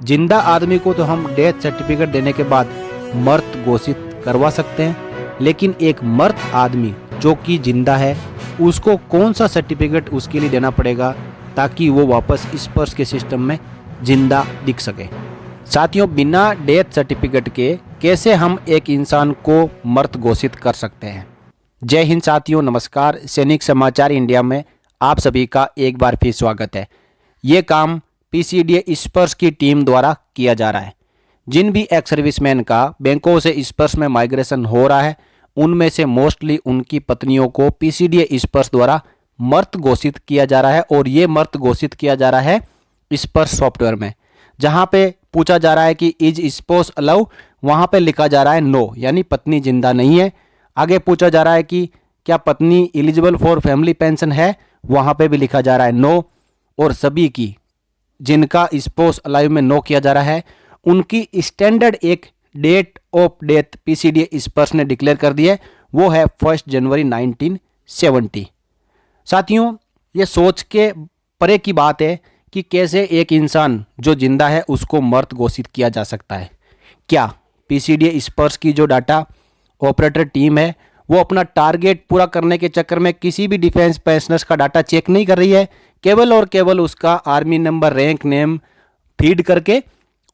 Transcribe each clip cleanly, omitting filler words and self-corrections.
जिंदा आदमी को तो हम डेथ सर्टिफिकेट देने के बाद मृत घोषित करवा सकते हैं, लेकिन एक मृत आदमी जो कि जिंदा है उसको कौन सा सर्टिफिकेट उसके लिए देना पड़ेगा ताकि वो वापस स्पर्श के सिस्टम में जिंदा दिख सके। साथियों, बिना डेथ सर्टिफिकेट के कैसे हम एक इंसान को मृत घोषित कर सकते हैं। जय हिंद साथियों, नमस्कार। सैनिक समाचार इंडिया में आप सभी का एक बार फिर स्वागत है। ये काम पीसीडीए स्पर्श की टीम द्वारा किया जा रहा है। जिन भी एक्स सर्विसमैन का बैंकों से स्पर्श में माइग्रेशन हो रहा है उनमें से मोस्टली उनकी पत्नियों को पीसीडीए स्पर्श द्वारा मृत घोषित किया जा रहा है, और ये मृत घोषित किया जा रहा है स्पर्श सॉफ्टवेयर में। जहां पे पूछा जा रहा है कि इज स्पोस अलाउ, वहां पे लिखा जा रहा है नो, यानी पत्नी जिंदा नहीं है। आगे पूछा जा रहा है कि क्या पत्नी एलिजिबल फॉर फैमिली पेंशन है, वहां पे भी लिखा जा रहा है नो। और सभी की जिनका स्पोस अलाउ में नो किया जा रहा है उनकी स्टैंडर्ड एक डेट ऑफ डेथ पीसीडीए स्पर्श ने डिक्लेयर कर दी है, वो है 1 जनवरी 1970। साथियों, ये सोच के परे की बात है कि कैसे एक इंसान जो जिंदा है उसको मृत घोषित किया जा सकता है। क्या पीसीडीए स्पर्श की जो डाटा ऑपरेटर टीम है वो अपना टारगेट पूरा करने के चक्कर में किसी भी डिफेंस पेंशनर्स का डाटा चेक नहीं कर रही है, केवल और केवल उसका army number, rank, name feed करके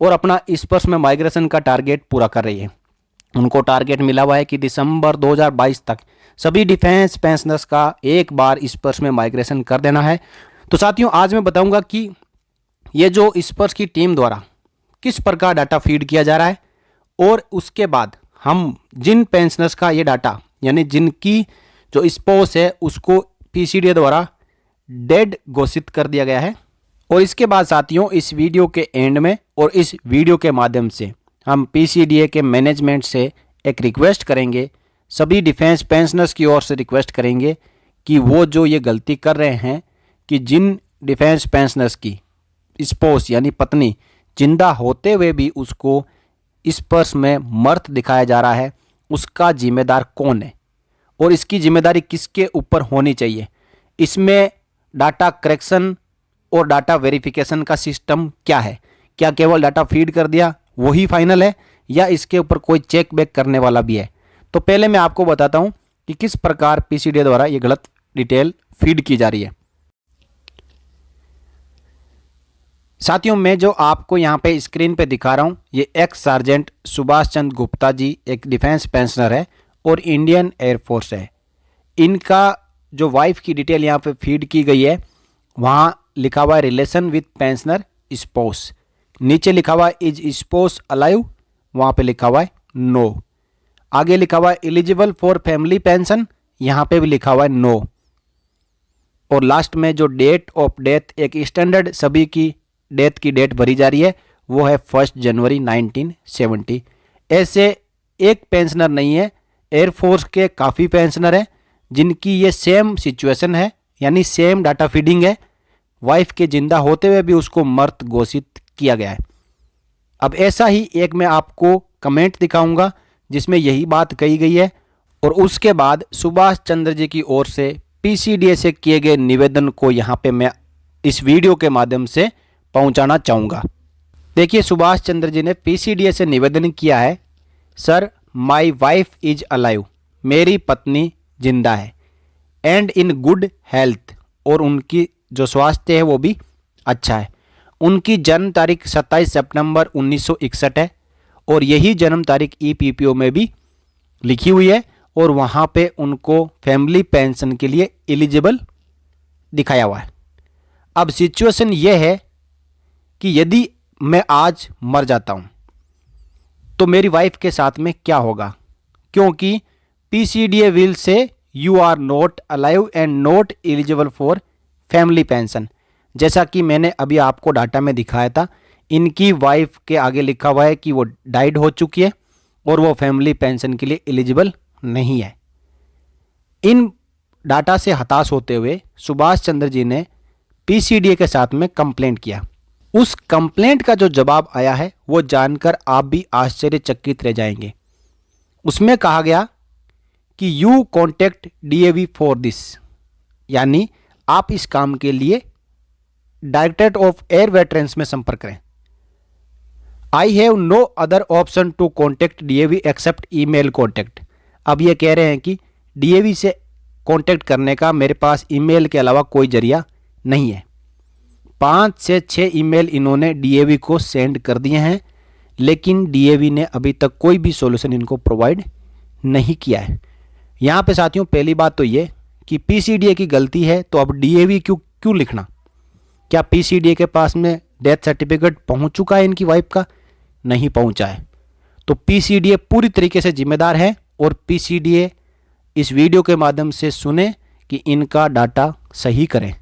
और अपना स्पर्श में माइग्रेशन का टारगेट पूरा कर रही है। उनको टारगेट मिला हुआ है कि दिसंबर 2022 तक सभी डिफेंस पेंशनर्स का एक बार स्पर्श में माइग्रेशन कर देना है। तो साथियों, आज मैं बताऊंगा कि ये जो स्पर्श की टीम द्वारा किस प्रकार डाटा फीड किया जा रहा है, और उसके बाद हम जिन पेंशनर्स का ये डाटा, यानी जिनकी जो स्पोस है उसको पीसीडीए द्वारा डेड घोषित कर दिया गया है। और इसके बाद साथियों, इस वीडियो के एंड में और इस वीडियो के माध्यम से हम पीसीडीए के मैनेजमेंट से एक रिक्वेस्ट करेंगे, सभी डिफेंस पेंशनर्स की ओर से रिक्वेस्ट करेंगे कि वो जो ये गलती कर रहे हैं कि जिन डिफेंस पेंशनर्स की स्पोस यानी पत्नी जिंदा होते हुए भी उसको स्पर्श में मृत दिखाया जा रहा है, उसका जिम्मेदार कौन है और इसकी जिम्मेदारी किसके ऊपर होनी चाहिए। इसमें डाटा करेक्शन और डाटा वेरिफिकेशन का सिस्टम क्या है, क्या केवल डाटा फीड कर दिया वही फाइनल है या इसके ऊपर कोई चेक बैक करने वाला भी है। तो पहले मैं आपको बताता हूं कि किस प्रकार पीसीडीए द्वारा ये गलत डिटेल फीड की जा रही है। साथियों, मैं जो आपको यहाँ पे स्क्रीन पे दिखा रहा हूँ ये एक्स सार्जेंट सुभाष चंद्र गुप्ता जी एक डिफेंस पेंशनर है और इंडियन एयरफोर्स है। इनका जो वाइफ की डिटेल यहाँ पे फीड की गई है, वहाँ लिखा हुआ है रिलेशन विथ पेंशनर स्पोस, नीचे लिखा हुआ है इज स्पोस अलाइव, वहाँ पे लिखा हुआ है नो। आगे लिखा हुआ है एलिजिबल फॉर फैमिली पेंशन, यहाँ पे भी लिखा हुआ है नो। और लास्ट में जो डेट ऑफ डेथ एक स्टैंडर्ड सभी की डेथ की डेट भरी जा रही है वो है 1 जनवरी 1970। ऐसे एक पेंशनर नहीं है, एयरफोर्स के काफ़ी पेंशनर हैं जिनकी ये सेम सिचुएशन है, यानी सेम डाटा फीडिंग है। वाइफ के जिंदा होते हुए भी उसको मृत घोषित किया गया है। अब ऐसा ही एक मैं आपको कमेंट दिखाऊंगा जिसमें यही बात कही गई है, और उसके बाद सुभाष चंद्र जी की ओर से पीसीडीए से किए गए निवेदन को यहाँ पे मैं इस वीडियो के माध्यम से पहुंचाना चाहूँगा। देखिए, सुभाष चंद्र जी ने पीसीडीए से निवेदन किया है, sir my wife is alive, मेरी पत्नी जिंदा है, एंड इन गुड हेल्थ, और उनकी जो स्वास्थ्य है वो भी अच्छा है। उनकी जन्म तारीख 27 सितंबर 1961 है और यही जन्म तारीख ईपीपीओ में भी लिखी हुई है, और वहाँ पे उनको फैमिली पेंशन के लिए एलिजिबल दिखाया हुआ है। अब सिचुएशन ये है कि यदि मैं आज मर जाता हूँ तो मेरी वाइफ के साथ में क्या होगा, क्योंकि PCDA will say you are not alive and not eligible for family pension. जैसा कि मैंने अभी आपको डाटा में दिखाया था, इनकी वाइफ के आगे लिखा हुआ है कि वो डाइड हो चुकी है और वो फैमिली पेंशन के लिए एलिजिबल नहीं है। इन डाटा से हताश होते हुए सुभाष चंद्र जी ने पीसीडीए के साथ में कंप्लेंट किया। उस कंप्लेंट का जो जवाब आया है वो जानकर आप भी आश्चर्यचकित रह जाएंगे। उसमें कहा गया कि you contact DAV for this, यानी आप इस काम के लिए डायरेक्टरेट ऑफ एयर वेटरन्स में संपर्क करें। I have no other option to contact DAV except email contact. अब ये कह रहे हैं कि डीएवी से कॉन्टेक्ट करने का मेरे पास ईमेल के अलावा कोई जरिया नहीं है। 5 से 6 ईमेल इन्होंने डीएवी को सेंड कर दिए हैं, लेकिन डीएवी ने अभी तक कोई भी सॉल्यूशन इनको प्रोवाइड नहीं किया है। यहाँ पे साथियों पहली बात तो ये कि पीसीडीए की गलती है, तो अब डीएवी क्यों लिखना? क्या पीसीडीए के पास में डेथ सर्टिफिकेट पहुँच चुका है इनकी वाइफ का? नहीं पहुँचा है। तो पीसीडीए पूरी तरीके से जिम्मेदार है, और पीसीडीए इस वीडियो के माध्यम से सुने कि इनका डाटा सही करें,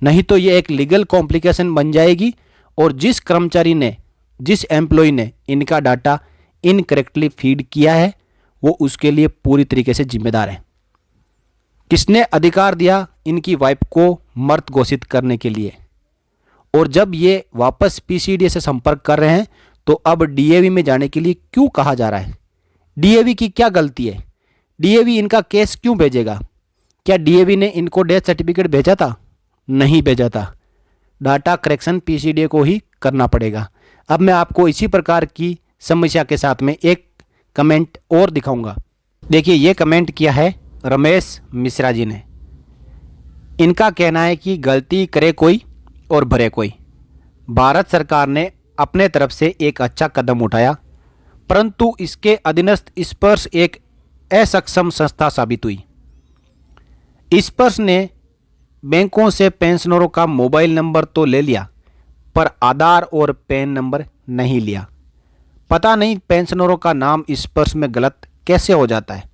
नहीं तो ये एक लीगल कॉम्प्लिकेशन बन जाएगी, और जिस कर्मचारी ने, जिस एम्प्लॉय ने इनका डाटा इनकरेक्टली फीड किया है वो उसके लिए पूरी तरीके से जिम्मेदार है। किसने अधिकार दिया इनकी वाइफ को मृत घोषित करने के लिए? और जब ये वापस पीसीडीए से संपर्क कर रहे हैं तो अब डीएवी में जाने के लिए क्यों कहा जा रहा है? डीएवी की क्या गलती है? डीएवी इनका केस क्यों भेजेगा? क्या डीएवी ने इनको डेथ सर्टिफिकेट भेजा था? नहीं भेजा था। डाटा करेक्शन पीसीडीए को ही करना पड़ेगा। अब मैं आपको इसी प्रकार की समस्या के साथ में एक कमेंट और दिखाऊंगा। देखिए, ये कमेंट किया है रमेश मिश्रा जी ने। इनका कहना है कि गलती करे कोई और भरे कोई। भारत सरकार ने अपने तरफ से एक अच्छा कदम उठाया, परंतु इसके अधीनस्थ स्पर्श एक असक्षम संस्था साबित हुई। स्पर्श ने बैंकों से पेंशनरों का मोबाइल नंबर तो ले लिया, पर आधार और पैन नंबर नहीं लिया। पता नहीं पेंशनरों का नाम स्पर्श में गलत कैसे हो जाता है।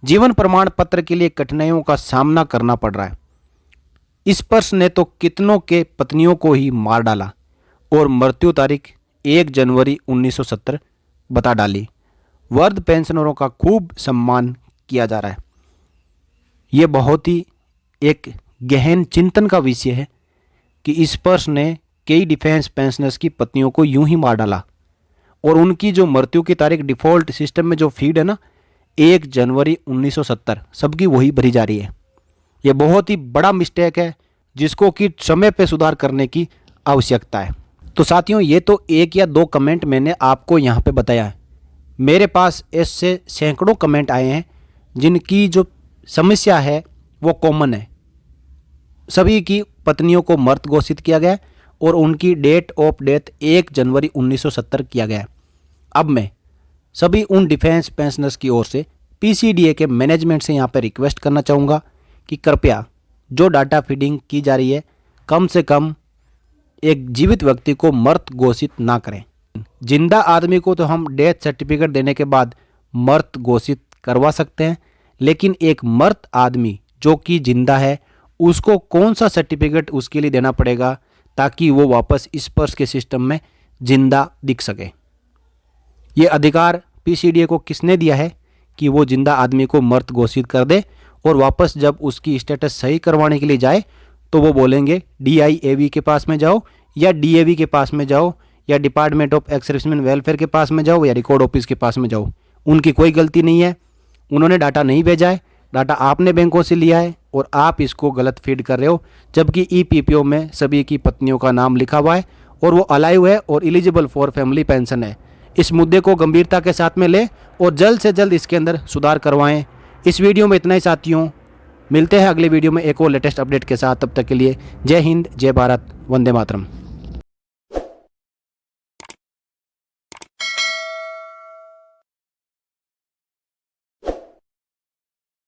जीवन प्रमाण पत्र के लिए कठिनाइयों का सामना करना पड़ रहा है। स्पर्श ने तो कितनों के पत्नियों को ही मार डाला और मृत्यु तारीख 1 जनवरी 1970 बता डाली। वृद्ध पेंशनरों का खूब सम्मान किया जा रहा है। ये बहुत ही एक गहन चिंतन का विषय है कि स्पर्श ने कई डिफेंस पेंशनर्स की पत्नियों को यूं ही मार डाला, और उनकी जो मृत्यु की तारीख डिफ़ॉल्ट सिस्टम में जो फीड है ना 1 जनवरी 1970 सबकी वही भरी जा रही है। ये बहुत ही बड़ा मिस्टेक है जिसको कि समय पे सुधार करने की आवश्यकता है। तो साथियों, ये तो 1 या 2 कमेंट मैंने आपको यहाँ पे बताया है। मेरे पास ऐसे सैकड़ों कमेंट आए हैं जिनकी जो समस्या है वो कॉमन है। सभी की पत्नियों को मृत घोषित किया गया और उनकी डेट ऑफ डेथ 1 जनवरी 1970 किया गया। अब मैं सभी उन डिफेंस पेंशनर्स की ओर से पीसीडीए के मैनेजमेंट से यहाँ पर रिक्वेस्ट करना चाहूँगा कि कृपया जो डाटा फीडिंग की जा रही है कम से कम एक जीवित व्यक्ति को मृत घोषित ना करें। जिंदा आदमी को तो हम डेथ सर्टिफिकेट देने के बाद मृत घोषित करवा सकते हैं, लेकिन एक मृत आदमी जो कि जिंदा है उसको कौन सा सर्टिफिकेट उसके लिए देना पड़ेगा ताकि वो वापस स्पर्श के सिस्टम में जिंदा दिख सके? ये अधिकार पीसीडीए को किसने दिया है कि वो जिंदा आदमी को मृत घोषित कर दे, और वापस जब उसकी स्टेटस सही करवाने के लिए जाए तो वो बोलेंगे डीआईएवी के पास में जाओ या डीएवी के पास में जाओ या department of ex serviceman welfare के पास में जाओ या रिकॉर्ड ऑफिस के पास में जाओ। उनकी कोई गलती नहीं है, उन्होंने डाटा नहीं भेजा है, डाटा आपने बैंकों से लिया है और आप इसको गलत फीड कर रहे हो, जबकि ईपीपीओ में सभी की पत्नियों का नाम लिखा हुआ है और वो अलाइव है और एलिजिबल फॉर फैमिली पेंशन है। इस मुद्दे को गंभीरता के साथ में ले और जल्द से जल्द इसके अंदर सुधार करवाएं। इस वीडियो में इतना ही साथियों, मिलते हैं अगले वीडियो में एक और लेटेस्ट अपडेट के साथ। तब तक के लिए जय हिंद, जय भारत, वंदे मातरम।